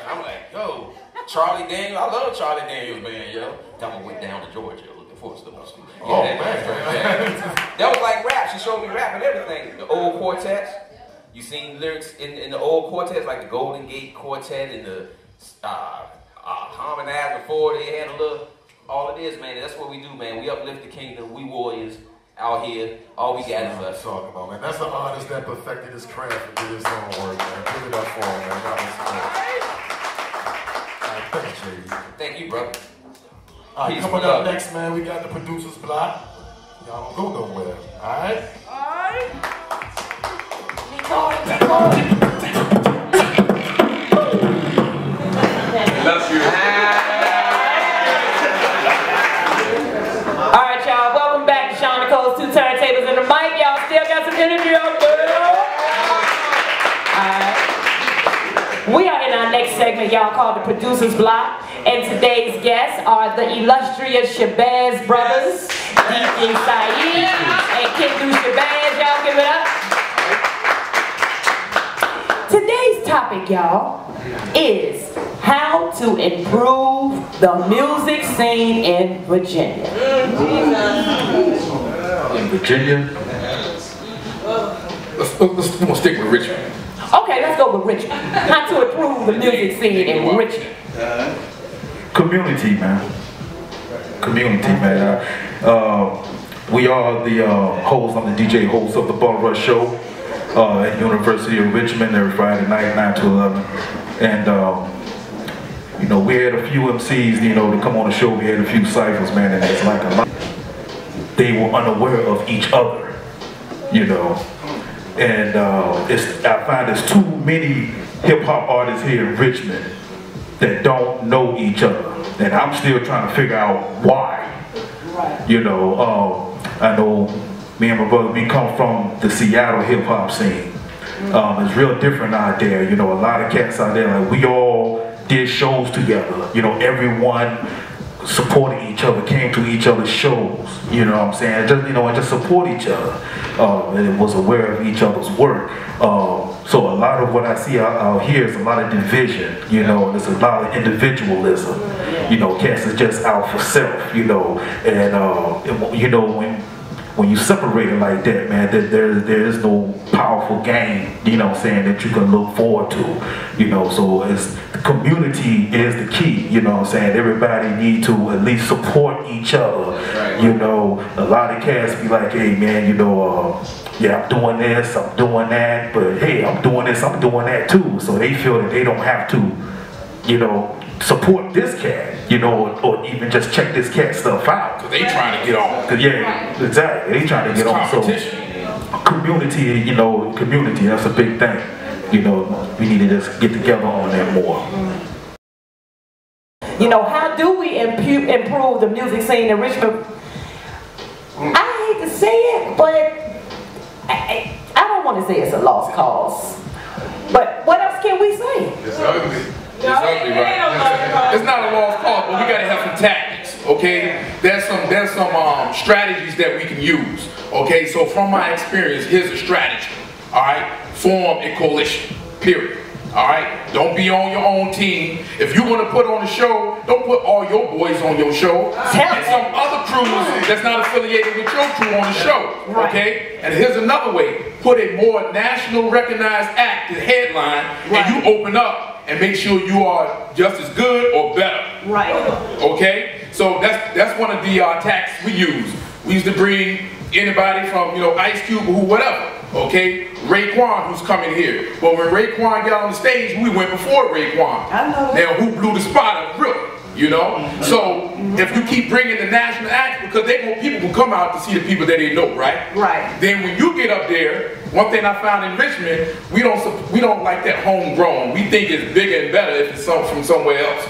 I'm like, yo, Charlie Daniels. I love Charlie Daniels, man, yo. That one went down to Georgia looking for stuff. Man. That was like rap. She showed me rap and everything. The old quartets. You seen lyrics in the old quartets, like the Golden Gate Quartet and the Harmonize before they had a little, all it is, man, that's what we do, man. We uplift the kingdom, we warriors out here. All we got is us. Talking about, man. That's the artist that perfected his craft and did his own work, man. Give it up for him, man. That was thanks, JD. Thank you, brother. All right, coming up next, man, we got the producer's block. Y'all don't go nowhere, all right? All right. Love you. All right, y'all. Welcome back to Shaun Nicole's 2 Turntables and the Mic. Y'all still got some energy out there. All right. We are in our next segment, y'all, called the Producer's Block. And today's guests are the illustrious Shabazz brothers, DJ Sayeed and Kindu Shabazz. Y'all give it up. Today's topic, y'all, is how to improve the music scene in Virginia. In Virginia? Let's stick with Richmond. Okay, let's go with Richmond. How to improve the music scene in Richmond. Community, man. Community, man. We are the hosts, I'm the DJ host of the BumRush show at University of Richmond every Friday night, 9 to 11. And, you know, we had a few MCs, you know, to come on the show. We had a few ciphers, man, and it's like a lot. They were unaware of each other, you know. And I find there's too many hip-hop artists here in Richmond that don't know each other. And I'm still trying to figure out why. You know, I know me and my brother, we come from the Seattle hip-hop scene. It's real different out there. You know, a lot of cats out there, like we all did shows together. You know, everyone supported each other, came to each other's shows. You know what I'm saying? Just, you know, and just support each other. And was aware of each other's work. So a lot of what I see out here is a lot of division. You know, there's a lot of individualism. You know, cats is just out for self. You know, and you know when you separate it like that, man, there is no powerful game, you know what I'm saying, that you can look forward to, you know. So it's, community is the key, you know what I'm saying. Everybody need to at least support each other, you know. A lot of cats be like, hey man, you know, yeah, I'm doing this, I'm doing that, but hey, I'm doing this, I'm doing that too. So they feel that they don't have to, you know, support this cat, you know, or even just check this cat stuff out. Cause they trying to get on. Yeah, exactly. They trying to get on. So community, you know, community, that's a big thing. You know, we need to just get together on that more. You know, how do we improve the music scene in Richmond? I hate to say it, but I don't want to say it's a lost cause. But what else can we say? It's ugly. It's ugly, right? It's not a lost cause, but we gotta have some tactics, okay? There's some strategies that we can use, okay? So from my experience, here's a strategy, all right? Form a coalition, period. All right, don't be on your own team. If you want to put on a show, don't put all your boys on your show. Get some other crews that's not affiliated with your crew on the show, okay? And here's another way: put a more national recognized act to headline, and you open up and make sure you are just as good or better. Right. Okay. So that's one of the tactics we use. We used to bring anybody from, you know, Ice Cube or whatever. Okay, Raekwon, who's coming here. But when Raekwon got on the stage, we went before Raekwon. I know. Now, who blew the spot up, really? You know? So, if you keep bringing the national acts, because people will come out to see the people that they know, right? Right. Then when you get up there, one thing I found in Richmond, we don't like that homegrown. We think it's bigger and better if it's from somewhere else.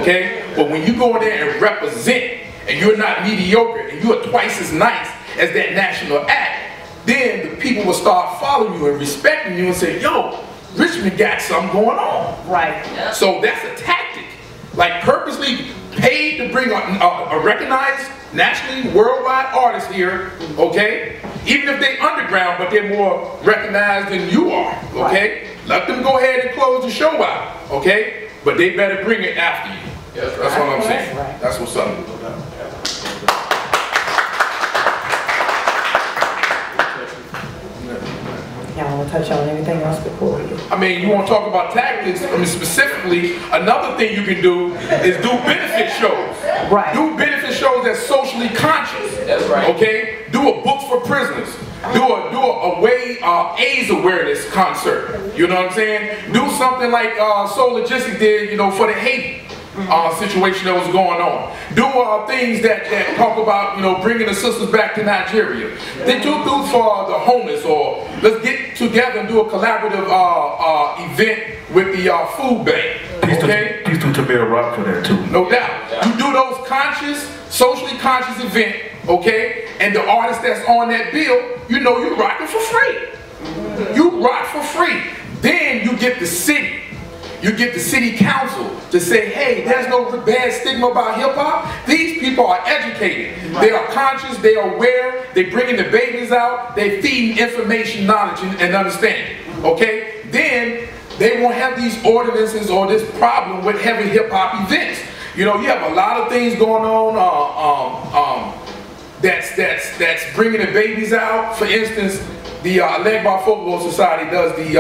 Okay? But when you go in there and represent, and you're not mediocre, and you're twice as nice as that national act, then the people will start following you and respecting you and say, yo, Richmond got something going on. Right. So that's a tactic. Like purposely paid to bring a recognized, nationally, worldwide artist here, okay? Even if they underground, but they're more recognized than you are, okay? Let them go ahead and close the show out, okay? But they better bring it after you. That's what I'm saying. That's what's up. Y'all want touch on anything else before we do? I mean, you want to talk about tactics? I mean, specifically, another thing you can do is do benefit shows. Right. Do benefit shows that's socially conscious. That's right. Okay. Do a books for prisoners. Do a AIDS awareness concert. You know what I'm saying? Do something like Soul Logistics did, you know, for the Haiti situation that was going on. Do things that talk about, you know, bringing the sisters back to Nigeria. They do for the homeless, or let's get together and do a collaborative event with the food bank. Okay? Please do Tamir Rock for that too. No doubt. You do those conscious, socially conscious event, okay? And the artist that's on that bill, you know you're rocking for free. You rock for free. Then you get the city. You get the city council to say, hey, there's no bad stigma about hip hop. These people are educated. They are conscious, they are aware, they bringing the babies out, they feeding information, knowledge, and understanding. Okay? Then they won't have these ordinances or this problem with heavy hip hop events. You know, you have a lot of things going on that's bringing the babies out. For instance, the Legbar Folklore Society does the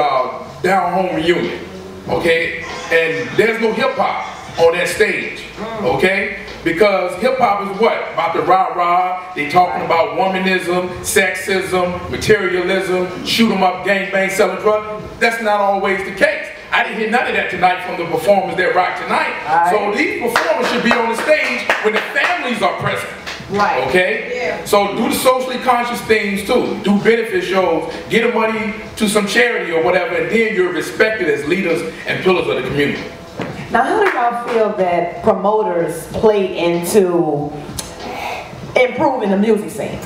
Down Home Reunion. Okay, and there's no hip hop on that stage, okay? Because hip hop is what? About the rah-rah. They talking about womanism, sexism, materialism, shoot 'em up, gangbang, selling drugs. That's not always the case. I didn't hear none of that tonight from the performers that rock tonight. So these performers should be on the stage when the families are present. Right. Okay? Yeah. So do the socially conscious things too. Do benefit shows, get the money to some charity or whatever, and then you're respected as leaders and pillars of the community. Now, how do y'all feel that promoters play into improving the music scene?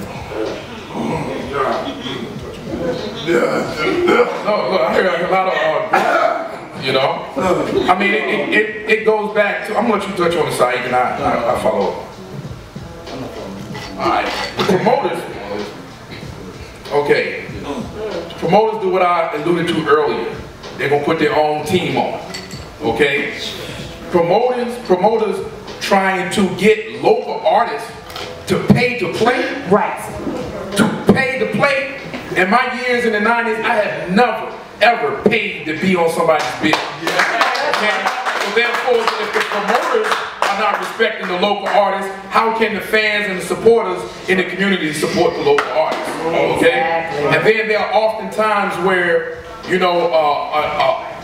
No, look, I hear a lot of, you know, I mean, it goes back to, I'm gonna let you touch on the side and I follow up. Alright, the promoters, okay, the promoters do what I alluded to earlier. They're going to put their own team on, okay? Promoters trying to get local artists to pay to play. Right. To pay to play. In my years in the 90s, I have never, ever paid to be on somebody's bill. Okay? So therefore, if the promoters are not respecting the local artists, how can the fans and the supporters in the community support the local artists? Okay? And then there are often times where, you know,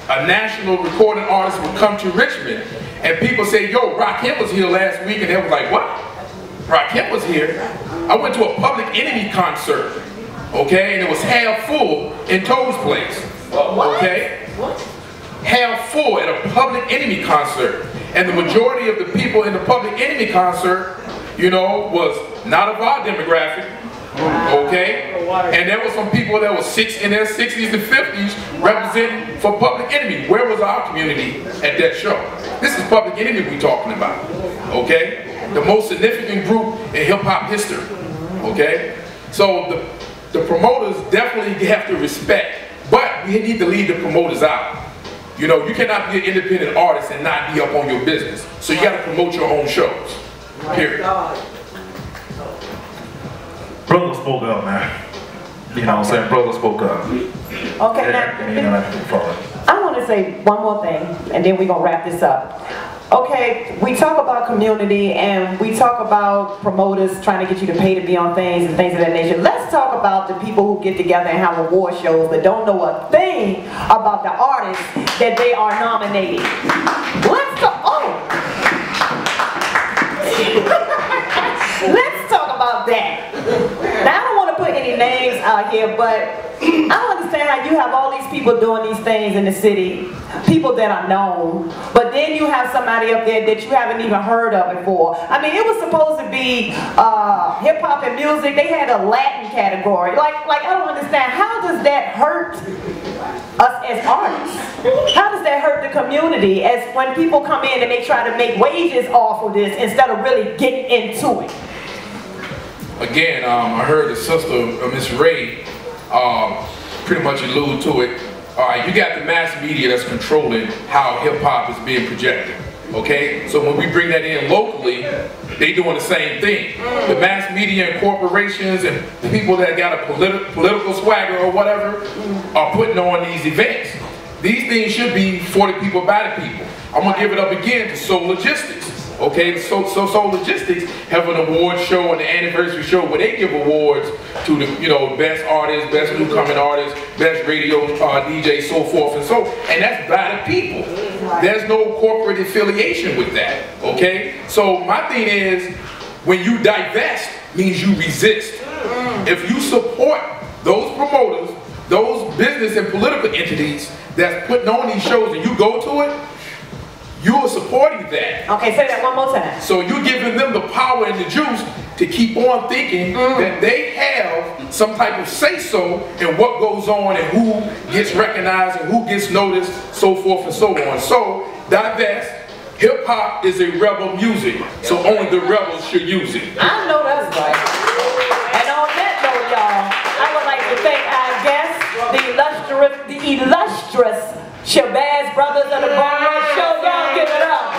a national recording artist will come to Richmond and people say, yo, Rakim was here last week, and they were like, what? Rakim was here? I went to a Public Enemy concert, okay, and it was half full in Toad's place, okay? Half full at a Public Enemy concert. And the majority of the people in the Public Enemy concert, you know, was not of our demographic, okay? And there were some people that were in their 60s and 50s representing for Public Enemy. Where was our community at that show? This is Public Enemy we're talking about, okay? The most significant group in hip-hop history, okay? So the promoters definitely have to respect, but we need to lead the promoters out. You know, you cannot be an independent artist and not be up on your business. So you got to promote your own shows. Period. Brother spoke up, man. You know what I'm saying? Brother spoke up. Okay, now, I want to say one more thing, and then we're going to wrap this up. Okay, we talk about community, and we talk about promoters trying to get you to pay to be on things and things of that nature. Let's talk about the people who get together and have award shows but don't know a thing about the artists that they are nominating. Let's talk, let's talk about that. Now, I don't want to put any names out here, but I don't understand how you have all these people doing these things in the city, people that are known, but then you have somebody up there that you haven't even heard of before. I mean, it was supposed to be hip hop and music. They had a Latin category. Like I don't understand. How does that hurt us as artists? How does that hurt the community as when people come in and they try to make wages off of this instead of really getting into it? Again, I heard the sister, Miss Ray, pretty much allude to it. You got the mass media that's controlling how hip hop is being projected. Okay, so when we bring that in locally, they doing the same thing. The mass media and corporations and people that got a political swagger or whatever are putting on these events. These things should be for the people, by the people. I'm gonna give it up again to Soul Logistics. Okay, so Soul Logistics have an award show and an anniversary show where they give awards to the best artists, best new coming artists, best radio DJ, so forth and so. And that's by the people. There's no corporate affiliation with that. Okay, so my thing is, when you divest, means you resist. If you support those promoters, those business and political entities that's putting on these shows, and you go to it, you are supporting that. Okay, say that one more time. So you're giving them the power and the juice to keep on thinking that they have some type of say-so in what goes on and who gets recognized and who gets noticed, so forth and so on. So divest. Hip-hop is a rebel music, so only the rebels should use it. I know that's right. And on that note, y'all, I would like to thank our guests, the illustrious Shabazz brothers of the BumRush Show. Y'all give it up.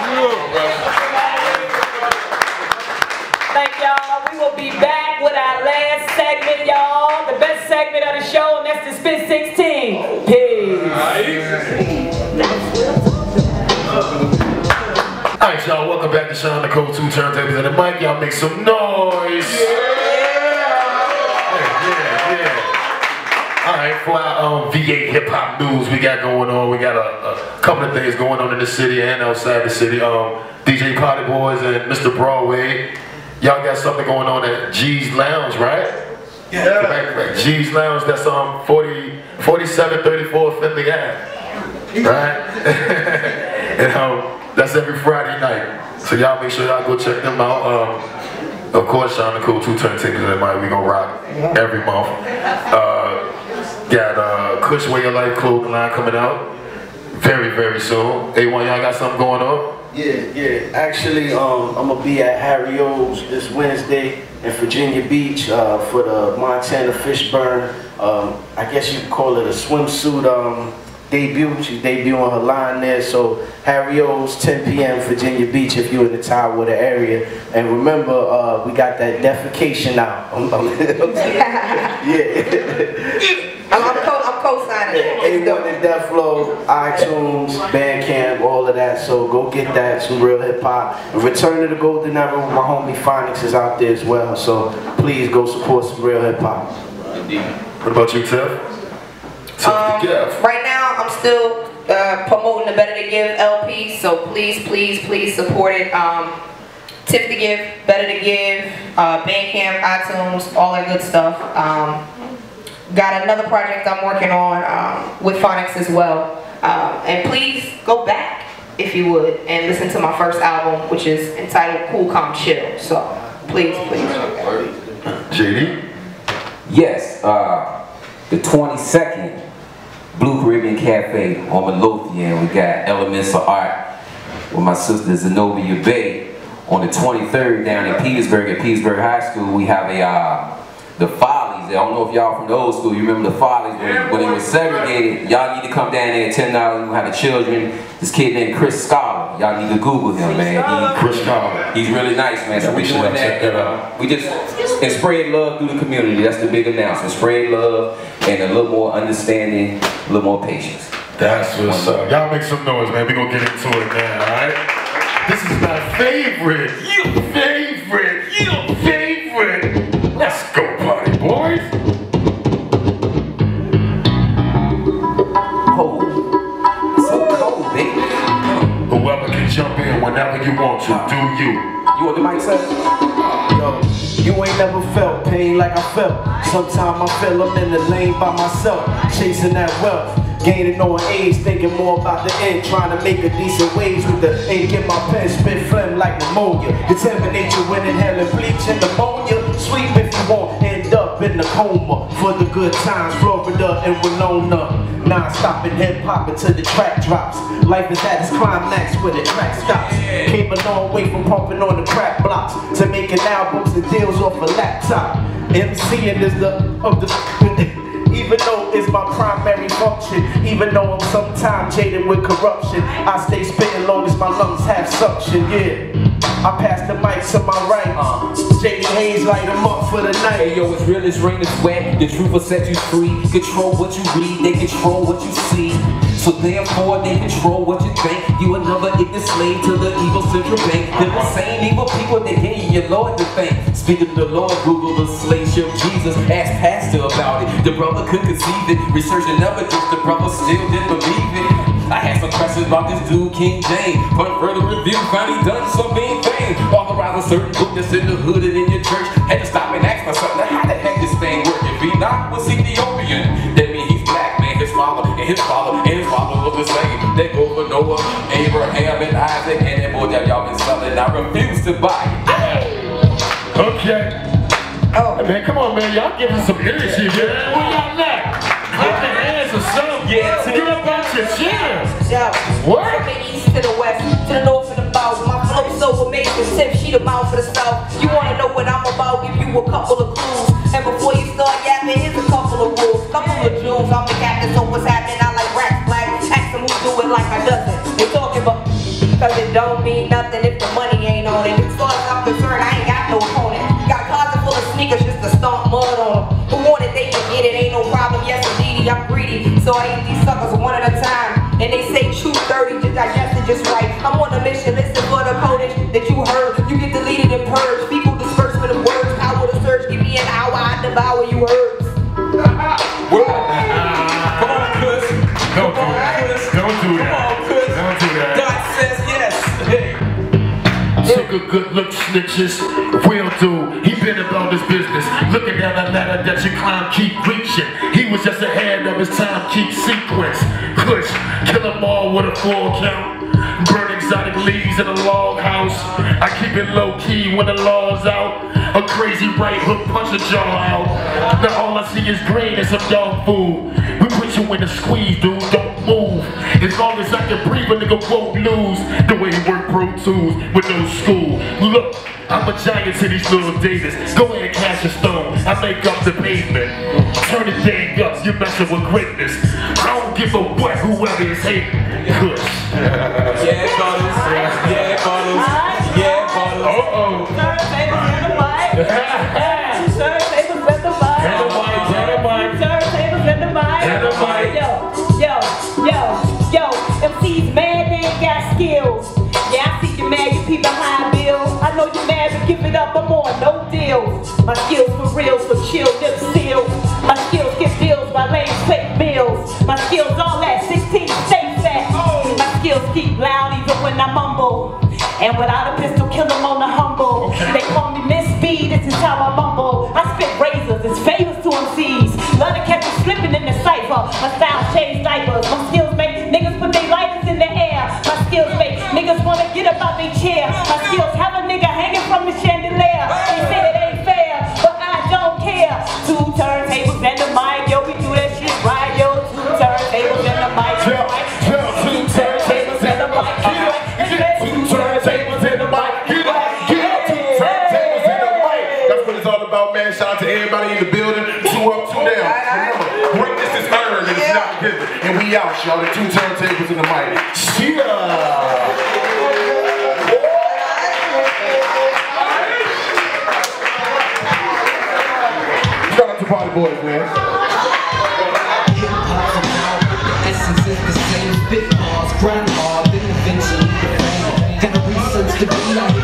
Thank y'all. We will be back with our last segment, y'all. The best segment of the show, and that's the Spit 16. Peace. Alright, y'all, welcome back to Shaun Nicole, 2 Turntables and the mic. Y'all make some noise. Yeah. Alright, for our V8 hip hop news we got going on, we got a couple of things going on in the city and outside the city. DJ Partyboizz and Mr. Broadway, y'all got something going on at G's Lounge, right? Yeah. G's Lounge, that's 4734 Finley Ave, right? And that's every Friday night. So y'all make sure y'all go check them out. Of course, Shaun Nicole, 2 Turntables and the mic. We gonna rock every month. Got Kush Way of Life clothing line coming out very, very soon. Awon, y'all got something going on? Yeah. Actually, I'm gonna be at Harry O's this Wednesday in Virginia Beach for the Montana Fishburne. I guess you could call it a swimsuit debut. She's debuting her line there. So Harry O's, 10 p.m. Virginia Beach if you're in the Tidewater area. And remember, we got that defecation out. I'm co-signing it. A1 and Death Flow, iTunes, Bandcamp, all of that. So go get that, some real hip hop. And Return to the Golden Era with my homie Phonics is out there as well. So please go support some real hip hop. What about you, Tiff? Right now, I'm still promoting the Better to Give LP, so please support it. Tip to Give, Better to Give, Bandcamp, iTunes, all that good stuff. Got another project I'm working on with Phonics as well. And please go back, if you would, and listen to my first album, which is entitled Cool, Calm, Chill. So please. JD? Yes, the 22nd. Blue Caribbean Cafe on Midlothian. We got Elements of Art with my sister Zenobia Bay. On the 23rd down in Petersburg at Petersburg High School, we have the Follies. I don't know if y'all from the old school, you remember the Follies when it was segregated. Y'all need to come down there at $10. We'll have the children. This kid named Chris Scholar. Y'all need to Google him, man. Chris Scholar. He's really nice, man. So we're doing that. We just spread love through the community. That's the big announcement. Spread love and a little more understanding, a little more patience. That's what's up. Y'all make some noise, man. We're gonna get into it now, alright? This is my favorite. Your favorite. Let's go, Partyboizz. Whoever can jump in whenever you want to, do you. You want the mic, sir? Yo, you ain't never felt pain like I felt. Sometimes I feel I'm in the lane by myself, chasing that wealth. Gaining on age, thinking more about the end, trying to make a decent wage with the ink. Get my pen, spit phlegm like pneumonia. Determinate you when inhaling bleach and pneumonia. Sweep if you won't end up in the coma. For the good times, Florida and Winona. Non-stop and hip-hop until the track drops. Life is at its climax where the track stops. Came a long way from pumping on the crack blocks to making albums and deals off a laptop. MCing is even though it's my primary function. Even though I'm sometimes jaded with corruption, I stay spitting long as my lungs have suction, yeah. I pass the mic to my right. J.D. Hayes light him up for the night. Hey yo, it's real as rain, it's wet. The truth will set you free. Control what you read, they control what you see. So therefore they control what you think. You another ignorant slave to the evil central bank. They're the same evil people that gave you your Lord to thank. Speaking of the Lord, Google the slave ship Jesus. Ask Pastor about it. The brother could conceive it. Researching evidence, the brother still didn't believe it. I had some questions about this dude, King James. But further review, found he done some mean things. Authorize a certain book that's in the hood and in your church. Had to stop and ask myself, now how the heck this thing work? If he not was Ethiopian, that means he's black, man. His father and his father and his father was the same. They go for Noah, Abraham, and Isaac, and that boy that y'all been selling. I refuse to buy it. Okay. Oh man, come on, man. Y'all giving some energy, man. Where y'all at? Clap your hands or something. Yeah, get up out your chairs. Yeah. What? From the east to the west, to the north and the south. My flow so amazing. Tiff, she the mouth for the south. You wanna know what I'm about? Give you a couple of clues. And before you start yapping, here's a couple of rules. Couple of jewels. I'm the captain, so what's happening? I like rap black. Ask them who do it like I doesn't. They talking about, cause it don't mean nothing if the money ain't on it. As far as I'm concerned, I ain't got no opponent. Got a closet full of sneakers just to stomp mud on them. Who want it, they can get it, ain't no problem. Yes, indeed, I'm greedy. So I eat these suckers one at a time. And they say true 30, just digest it just right. I'm on a mission, listen for the codage that you heard. You get deleted and purged. People disbursement of words. Power to search, give me an hour, I devour you herbs. Come on, Cess. Don't do that. Don't do that. Come on, Cess. Don't do that. God says yes. Hey. Sick of good look snitches, real dude, he been about his business. Looking down the ladder that you climb, keep reaching. He was just ahead of his time, keep sequence. Push, kill them all with a full count. Burn exotic leaves in a log house. I keep it low key when the law's out. A crazy right hook punch the jaw out. Now all I see is green and some dog food. We put you in a squeeze, dude, don't move. As long as I can breathe, a nigga won't lose. The way he work Pro Tools with no school. Look, I'm a giant to these little Davis. Go ahead and cash a stone, I make up the pavement. Turn the thing up, you're messing with greatness. I don't give a what whoever is hating. Kush. Yeah, bottles. Yeah, bottles. Yeah, bottles. Uh-oh. Turntables in the mic. Turntables in the mic. Turntables in the mic. Yo. MC's mad, they ain't got skills. Yeah, I see you mad, you peep behind bills. I know you mad, but give it up, I'm on no deals. My skills for real, so chill, lip seal. My skills get deals by lanes, fake meals. My skills all at 16, stay fat. My skills keep loud even when I mumble. And without a pistol, kill them on the humble. They call me Miss B, this is how I mumble. I spit razors, it's favors to MCs. Love to catch you slipping in the cypher. My style shades diapers. My skills make niggas put their lighters in the air. My skills make niggas wanna get up out their chair. My skills have a nigga hanging from the chandelier. They say it ain't fair, but I don't care. 2 turntables and the mic, yo, we do that shit right, yo. 2 turntables and the mic, right? 2 turntables and the mic, right? 2 turntables and the mic, Get up, 2 turntables in the mic. That's what it's all about, man. Shout out to everybody in the building. 2 up, 2 down. Remember, greatness is earned and it's not given. And we out, y'all. The 2 turntables in the mic. Cheers. Shout out to Partyboizz, man. Hip-hop's about the essence is the same. Spit bars, grind hard, then eventually the fame. Gotta research to be out here.